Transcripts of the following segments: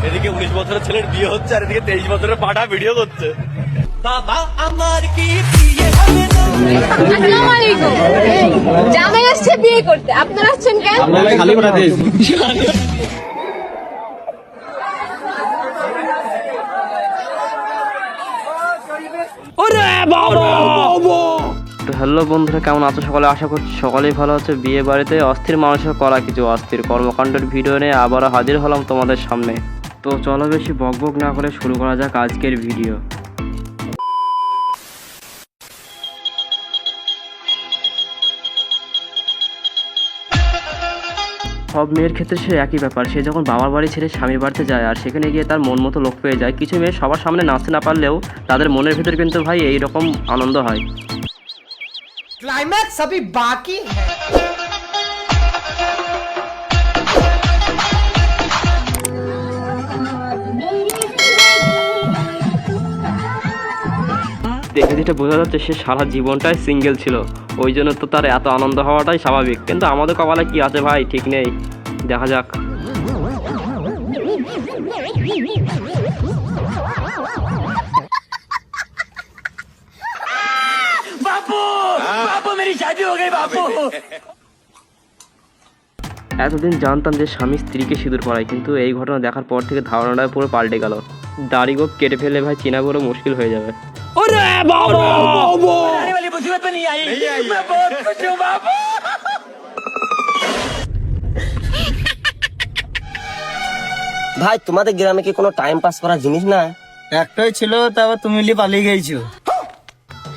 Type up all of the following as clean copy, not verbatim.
এদিকে 19 বছরের ছেলের বিয়ে হচ্ছে আর এদিকে 23 বছরের পাঠা ভিডিও করছে। বাবা আমার কি বিয়ে হবে না? আসসালামু আলাইকুম। জামাই আসছে বিয়ে করতে, আপনারা আসছেন কেন? আমরা খালি করে দিই। তো হ্যালো বন্ধুরা, কেমন আছো সকলে? আশা করছি সকলেই ভালো আছে। বিয়ে বাড়িতে অস্থির মানুষের করা কিছু অস্থির কর্মকাণ্ডের ভিডিও নিয়ে আবারও হাজির হলাম তোমাদের সামনে। তো চলো বেশি বকবক না করে শুরু করা যাক আজকের ভিডিও। সব মেয়ের ক্ষেত্রে সে একই ব্যাপার, সে যখন বাবার বাড়ি ছেড়ে স্বামীর বাড়িতে যায় আর সেখানে গিয়ে তার মন মতো লোক পেয়ে যায়। কিছু মেয়ে সবার সামনে নাচতে না পারলেও তাদের মনের ভিতর কিন্তু ভাই এইরকম আনন্দ হয়। क्लाइमैक्स अभी बाकी है। দেখে যেটা বোঝা যাচ্ছে সে সারা জীবনটাই সিঙ্গেল ছিল, ওই জন্য তো তার এত আনন্দ হওয়াটাই স্বাভাবিক। কিন্তু আমাদের কপালে কি আছে ভাই ঠিক নেই, দেখা যাক। বাপু বাপু মেরি শাদি হো গই বাপু। এতদিন জানতাম যে স্বামী স্ত্রীকে সিঁদুর পরায়, কিন্তু এই ঘটনা দেখার পর থেকে ধারণাটা পুরো পাল্টে গেল। দাড়ি গোপ কেটে ফেলে ভাই চেনা বড় মুশকিল হয়ে যাবে। आने वाली मुसीबत में नहीं आई। मैं बहुत खुश हूँ बापू। ভাই তোমাদের গ্রামে কি কোনো টাইম পাস করার জিনিস না? একটাই ছিল, তারপর তুমি মিলে পালিয়ে গেছো।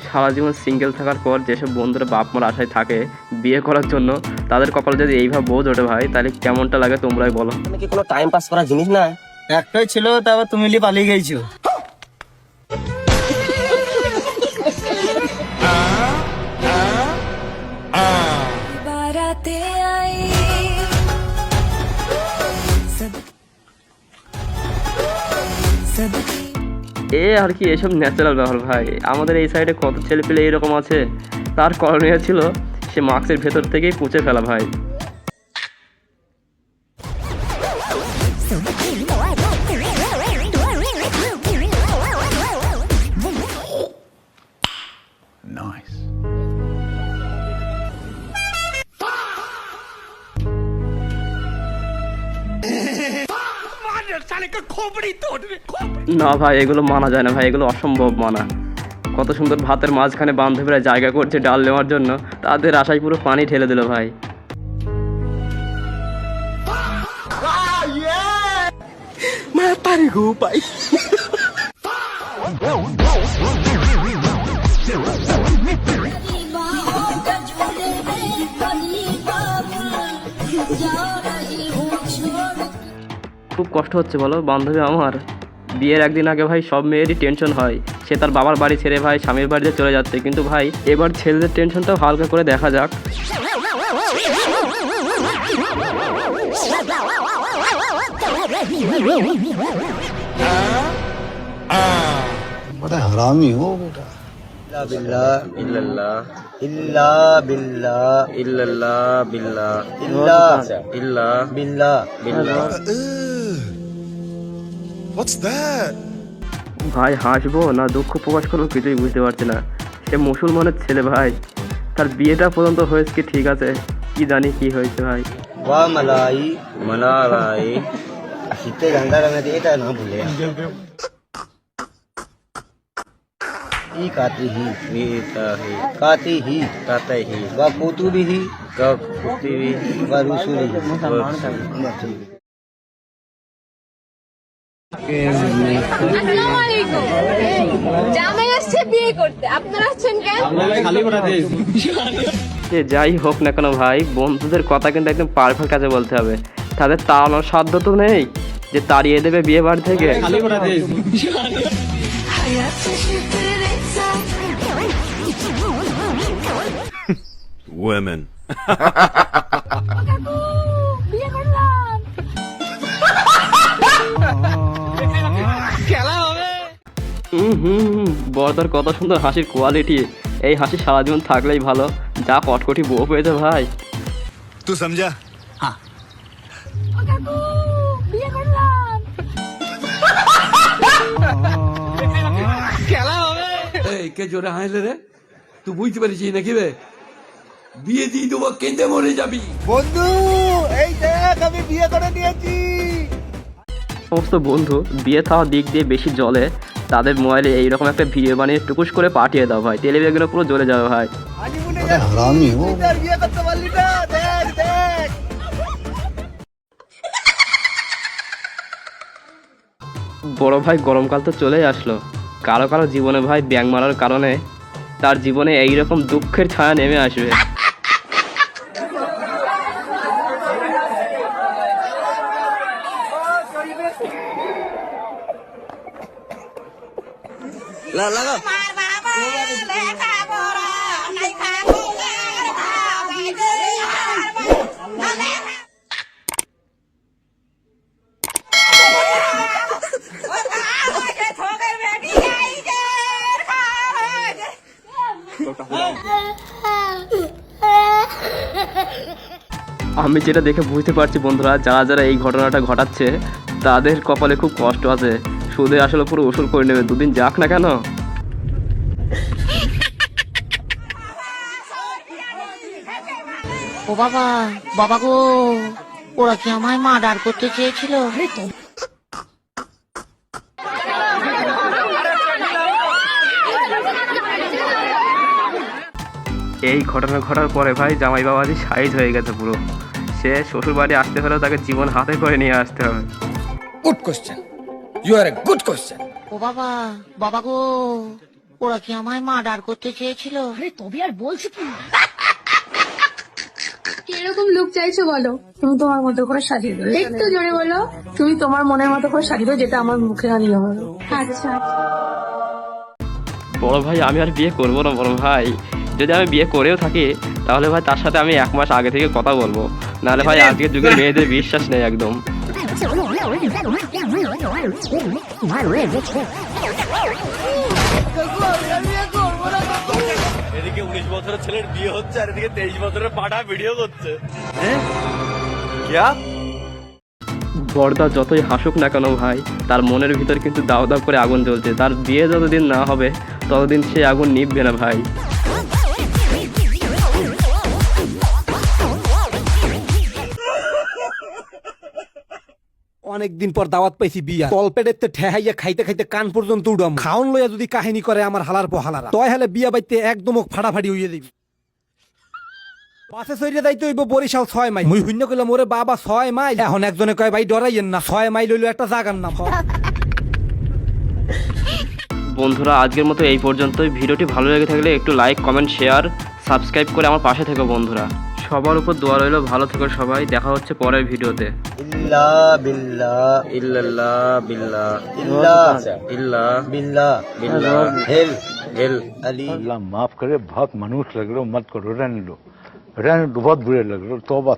সারা জীবন সিঙ্গেল থাকার পর যেসব বন্ধুরা বাপ মার আশায় থাকে বিয়ে করার জন্য, তাদের কপালে যদি এইভাবে বোঝ ওঠে ভাই, তাহলে কেমনটা লাগে তোমরাই বলো। গ্রামে কি কোনো টাইম পাস করার জিনিস না? একটাই ছিল, তারপর তুমি মিলে পালিয়ে গেছো। बाराते आई सब এ আর কি, এসব ন্যাচারাল ব্যাপার ভাই। আমাদের এই সাইডে কত ছেলে পেলে এরকম আছে, তার করণীয় ছিল সে মাস্কের ভেতর থেকেই পুঁছে ফেলা ভাই। না ভাই, এগুলো মানা যায় না ভাই, এগুলো অসম্ভব মানা। কত সুন্দর ভাতের মাঝখানে বান্ধবীরা জায়গা করছে ডাল নেওয়ার জন্য, তাদের আশায় পুরো পানি ঢেলে দিল ভাই। খুব কষ্ট হচ্ছে বলো বান্ধবী আমার। বিয়ের একদিন আগে ভাই সব মেয়েরই টেনশন হয়, সে তার বাবার বাড়ি ছেড়ে ভাই স্বামীর বাড়িতে চলে যাচ্ছে। কিন্তু ভাই এবার ছেলেদের টেনশনটাও হালকা করে দেখা যাক। बड़ा हरामी हो बेटा। বিল্লাহ ইল্লাল্লাহ ইল্লা বিল্লাহ ইল্লাল্লাহ বিল্লাহ ইল্লা ইল্লাহ বিল্লাহ বিল্লাহ। What's that? ভাই হাসবো না দুঃখ প্রকাশ করবো কিছুই বুঝতে পারছি না। সে মুসলমানের ছেলে ভাই, তার বিয়েটা পর্যন্ত হয়েছে কি ঠিক আছে, কি জানি কি হয়েছে ভাই। ওয়া মালাই মালাই শীতে গাঙ্গা রঙে এটা না ভুলে ই কাতিহি কাতিহি কাতাইহি ওয়া কুতুবিহি কাকুতিবি ওয়া রুসুলিহি। আসসালামু আলাইকুম। জামাই আসছে বিয়ে করতে, আপনারা আসছেন কেন? আমরা খালি করে দিই। সে যাই হোক না কেন ভাই, বন্ধুদের কথা কিন্তু একদম পারফেক্ট কাজে বলতে হবে। তাদের তাড়ানোর সাধ্য তো নেই যে তাড়িয়ে দেবে বিয়ে বাড়ি থেকে। খালি করে দিই। Women. বিয়ে করলাম। বর্দার কত সুন্দর হাসির কোয়ালিটি, এই হাসি সারা জীবন থাকলেই ভালো। যা কটকটি বউ পেয়েছে ভাই। तू समझा? বিয়ে করলাম। কে জোরে হাসলে রে? তুই বুঝতে পারিস নাকি রে? বিয়ে দিয়ে দেবো, কেঁদে মরে যাবি। বন্ধু এই দেখ আমি বিয়ে করে নিয়েছি। সমস্ত বন্ধু বিয়ে থাওয়ার দিক দিয়ে বেশি জ্বলে, তাদের মোবাইলে এইরকম একটা ভিডিও বানিয়ে টুকুস করে পাঠিয়ে দাও ভাই, টেলিভিশনে পুরো জ্বলে যাবে ভাই। हरामी हो। বিয়ে করতে পারলি না, দেখ দেখ। বড় ভাই গরমকাল তো চলেই আসলো, কারো কারো জীবনে ভাই ব্যাঙ মারার কারণে তার জীবনে এইরকম দুঃখের ছায়া নেমে আসবে। আমি যেটা দেখে বুঝতে পারছি বন্ধুরা, যারা যারা এই ঘটনাটা ঘটাচ্ছে তাদের কপালে খুব কষ্ট আছে, সুদে আসলে পুরো উসুল করে নেবে, দুদিন যাক না কেন। ও বাবা, বাবা গো, ওরা কি আমায় মার্ডার করতে চেয়েছিল? এই ঘটনা ঘটার পরে ভাই জামাই বাবাজি সাইজ হয়ে গেছে পুরো, সে শ্বশুর বাড়ি আসতে হলেও তাকে জীবন হাতে করে নিয়ে আসতে হবে। Good question, you are a good question. ও বাবা, বাবা গো, ওরা কি আমায় মার্ডার করতে চেয়েছিল? কিরকম লুক চাইছো বলো? তুমি তোমার মতো করে সাজিয়ে দেবে, একটু জোরে বলো। তুমি তোমার মনের মতো করে সাজিয়ে দেবে, যেটা আমার মুখে আনিয়ে হবে। আচ্ছা বড় ভাই আমি আর বিয়ে করবো না বড় ভাই, যদি আমি বিয়ে করেও থাকি তাহলে ভাই তার সাথে আমি 1 মাস আগে থেকে কথা বলবো, নাহলে ভাই আজকের যুগে মেয়েদের বিশ্বাস নেই একদম। এদিকে 19 বছরের ছেলের বিয়ে হচ্ছে আর এদিকে 23 বছরের পাঠা ভিডিও করছে। বড়দা যতই হাসুক না কেন ভাই, তার মনের ভিতর কিন্তু দাও দাও করে আগুন জ্বলছে, তার বিয়ে যতদিন না হবে ততদিন সে আগুন নিভবে না ভাই। অনেকদিন পর দাওয়াত পাইছি বিয়া, তলপেটেতে ঠেহাইয়া খাইতে খাইতে কান পর্যন্ত উড়াম। খাওন লইয়া যদি কাহিনী করে আমার হালার পর হালারা, তয় হলে বিয়া বাইতে একদম ফাটাফাটি হইয়া দিবি। পাশে সইরে যাইতে হইব বরিশাল 6 মাইল। মুই শূন্য কইলাম ওরে বাবা 6 মাইল, এখন একজনে কয় ভাই ডরাইয়েন না, 6 মাইল হইলো একটা জায়গার নাম। বন্ধুরা আজকের মতো এই পর্যন্তই, ভিডিওটি ভালো লেগে থাকলে একটু লাইক কমেন্ট শেয়ার সাবস্ক্রাইব করে আমার পাশে থেকো বন্ধুরা। সবার উপর দোয়া রইল, ভালো থেকো সবাই, দেখা হচ্ছে পরের ভিডিওতে। ইল্লা বিল্লাহ ইল্লাল্লাহ বিল্লাহ ইল্লা ইল্লা বিল্লাহ বিল্লাহ হেল হেল আলী। अल्लाह माफ करे, बहुत मनुष्य लग रहे हो, मत करो, रहने दो, बहुत बुरे लग रहे हो, तौबा।